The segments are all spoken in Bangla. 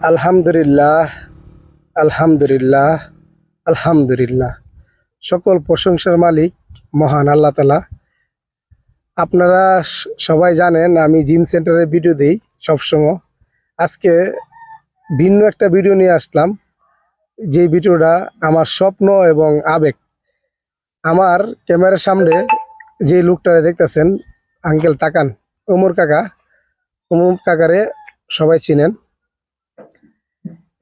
আলহামদুলিল্লাহ, আলহামদুলিল্লাহ, আলহামদুলিল্লাহ। সকল প্রশংসার মালিক মহান আল্লাহ তাআলা। আপনারা সবাই জানেন আমি জিম সেন্টারে ভিডিও দিই সবসময়। আজকে ভিন্ন একটা ভিডিও নিয়ে আসলাম। যে ভিডিওটা আমার স্বপ্ন এবং আবেগ। আমার ক্যামেরার সামনে যে লোকটা দেখতেছেন, আঙ্কেল তাকান, ওমর কাকা। ওমর কাকারে সবাই চিনেন।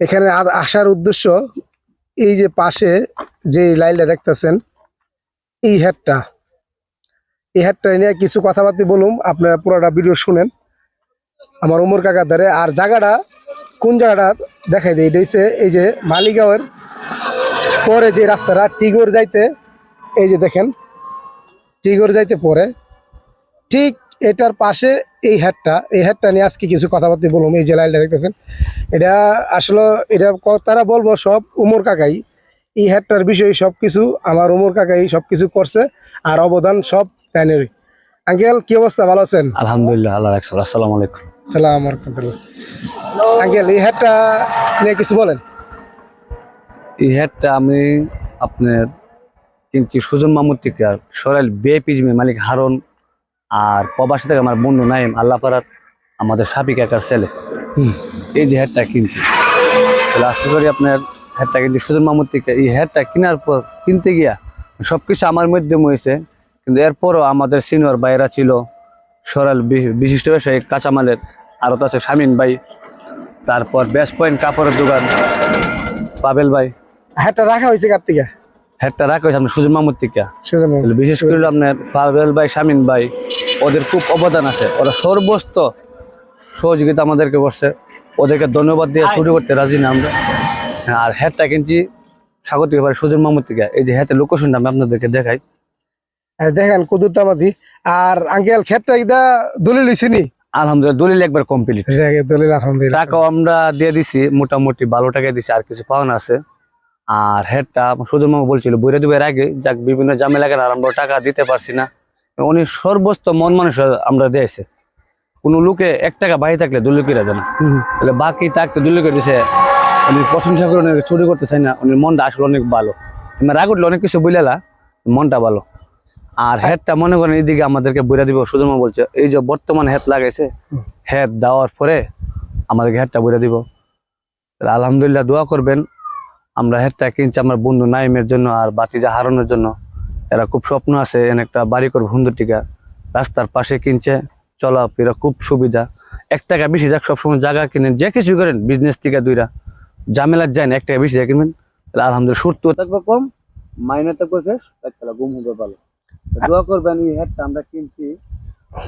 এখানে আসার উদ্দেশ্য, এই যে পাশে যে লাইনটা দেখতেছেন, এই হেডটা নিয়ে কিছু কথাবার্তা বলুম। আপনারা পুরোটা ভিডিও শুনেন আমার ওমর কাকার দ্বারে। আর জায়গাটা কোন জায়গাটা দেখাই দেয়, এটা হচ্ছে এই যে মালিগাঁওয়ের পরে যে রাস্তাটা টিগর যাইতে, এই যে দেখেন টিগর যাইতে পরে ঠিক এটার পাশে এই হেডটা নিয়ে আজকে কিছু কথাবার্তা বলুম। এই যে লাইনটা দেখতেছেন, এটা আসলে এটা তারা বলবো সব ওমর কাকাই। এই হেডটার বিষয়ে সব কিছু আমার ওমর কাকাই সব কিছু করছে, আর অবদান সব তাইনেরই। আঙ্কেল কি অবস্থা, ভালো আছেন? আলহামদুলিল্লাহ, আল্লাহ রাখছে। আসসালামু আলাইকুম। সালাম রাহমাতুল্লাহ। আঙ্কেল এই হেডটা নিয়ে কিছু বলেন। এই হেডটা আমি আপনার কিনছি সুজন মাহমুদ থেকে, আর সরাইল বিআইপি মালিক হারুন, আর প্রবাসী থেকে আমার বন্ধু নাইম আল্লাপাড়ার আমাদের সাপিক একার ছেলে। এই যে হেডটা কিনছি, আশা করি আপনার হেডটা কিনছি সুজন মাহমুদ থেকে। এই হেডটা কেনার পর কিনতে গিয়া সবকিছু আমার মাধ্যমে হয়েছে, কিন্তু এরপরও আমাদের সিনিয়র ভাইরা ছিল, সরাইল বিশিষ্ট ব্যবসায়ী কাঁচামালের আরও তো আছে শামিন ভাই, তারপর বেস্ট পয়েন্ট কাপড়ের দোকান পাবেল ভাই। হেডটা রাখা হয়েছে কার থেকে? হেডটা রাখা হয়েছে আপনার সুজন মাহমুদ থেকে। সেজন্য বিশেষ করে আপনার পাবেল ভাই, শামিন ভাই, ওদের খুব অবদান আছে। ওরা সর্বস্ত সহযোগিতা আমাদেরকে করছে, ওদেরকে ধন্যবাদ দিয়ে শুরু করতে রাজি না আমরা। আর হেডটা কিনছি স্বাগতিক ভাই সুজন মাহমুদ থেকে। এই যে হেডের লোকেশনটা আমি আপনাদেরকে দেখাই, দেখেন কুদুরতামাদি। আর আঙ্কেল হেডটা ইদা দলিল হইছে নি? আলহামদুলিল্লাহ, দলিল একবার কমপ্লিট। দলিল আলহামদুলিল্লাহ। টাকাও আমরা দিয়ে দিছি, মোটামুটি ভালো টাকা দিছি, আর কিছু পাওনা আছে। আর হেডটা সুজন মামু বলছিল বইরে দিবের আগে, যাক বিভিন্ন ঝামেলা কেন আমরা টাকা দিতে পারছি না। উনি সর্বস্ত মন মানুষ আমরা দিয়েছে। কোনো লোকে 1 টাকা বাড়ি থাকলে দলিল করে দেয় না, তাহলে বাকি থাকতে দলিল করে দিছে। উনি প্রশংসা করে অনেক চুরি করতে চাই না, উনি মনটা আসলে অনেক ভালো। রাগ উঠলে অনেক কিছু বুঝলা, মনটা ভালো। আর হেডটা মনে করেন এইদিকে আমাদেরকে বইরা দিব। সুজন মামু বলছে এই যে বর্তমান হেড লাগাইছে, হেড দেওয়ার পরে আমাদেরকে হেডটা বইরা দিব। আলহামদুলিল্লাহ, দোয়া করবেন। আমরা হেডটা কিনছি আমার বন্ধু নাইমের জন্য আর বাতিজা হারানোর জন্য। এরা খুব স্বপ্ন আছে এনে একটা বাড়ি করবো সুন্দর টিকা, রাস্তার পাশে কিনছে, চলাফেরা খুব সুবিধা। 1 টাকা বেশি যাক, সবসময় জায়গা কিনেন, যে কিছু করেন বিজনেস টিকা দুইটা ঝামেলার যায় না, 1 টাকা বেশি যা কিনবেন। আলহামদুলিল্লাহ, সুরত থাকবে কম, মাইনে থাকবে ফ্রেশ, একটা গুম হবে ভালো। দোয়া করবেন। এই হেডটা আমরা কিনছি,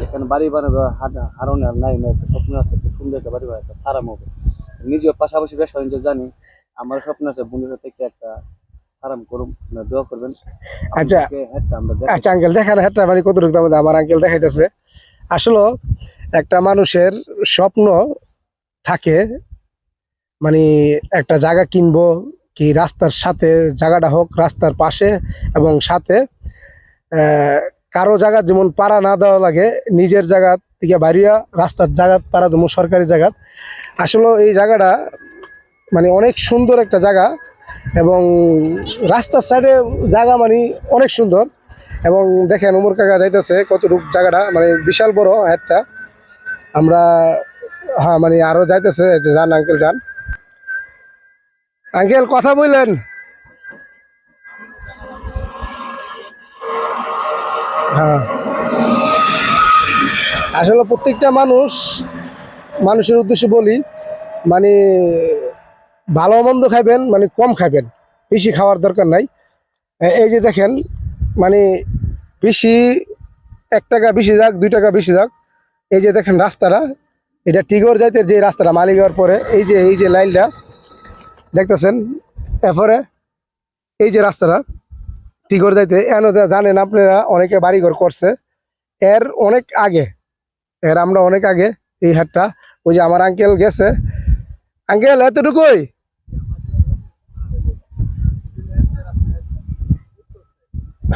এখানে বাড়ি বানাবো হারানো আর নাই একটা স্বপ্ন আছে, খুব সুন্দর একটা বাড়ি বানাবো, একটা ফার্ম হবে। নিজের পাশাপাশি ব্যবসা বাণিজ্য জানি, আমার স্বপ্ন আছে বন্ধুদের থেকে একটা আরাম করুন, দোয়া করবেন। আচ্ছা আচ্ছা আঙ্কেল দেখেন হেডটা মানে কতটুকু দাম। আমার আঙ্কেল দেখাইতেছে আসলে একটা মানুষের স্বপ্ন থাকে, মানে একটা জায়গা কিনবো, কি রাস্তার সাথে জায়গাটা হোক, রাস্তার পাশে এবং সাথে কারো জায়গা যেমন পাড়া না দেওয়া লাগে, নিজের জায়গা থেকে বাড়িয়া রাস্তার জায়গা পাড়া দেবো, সরকারি জায়গা। আসলে এই জায়গাটা মানে অনেক সুন্দর একটা জায়গা, এবং রাস্তার সাইডে জায়গা মানে অনেক সুন্দর। এবং দেখেন ওমর কাকা যাইতেছে কতটুক জায়গাটা, মানে বিশাল বড় হেডটা। আমরা হ্যাঁ মানে আরো যাইতেছে, যে যান আঙ্কেল যান। আঙ্কেল কথা বললেন। হ্যাঁ, আসলে প্রত্যেকটা মানুষের উদ্দেশ্যে বলি, মানে ভালো মন্দ খাইবেন, মানে কম খাইবেন, বেশি খাওয়ার দরকার নাই। এই যে দেখেন মানে বেশি 1 টাকা বেশি যাক, 2 টাকা বেশি যাক, এই যে দেখেন রাস্তাটা, এটা টিগর যাইতে যে রাস্তাটা মালিগাঁওর পরে এই যে লাইনটা দেখতেছেন, এরপরে এই যে রাস্তাটা টিগর যাইতে এনে জানেন আপনারা অনেকে বাড়িঘর করছে এর অনেক আগে, আমরা অনেক আগে এই হাটটা। ওই যে আমার আঙ্কেল গেছে, আঙ্কেল এতটুকুই।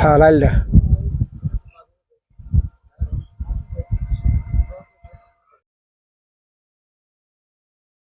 হ্যাঁ লাইনটা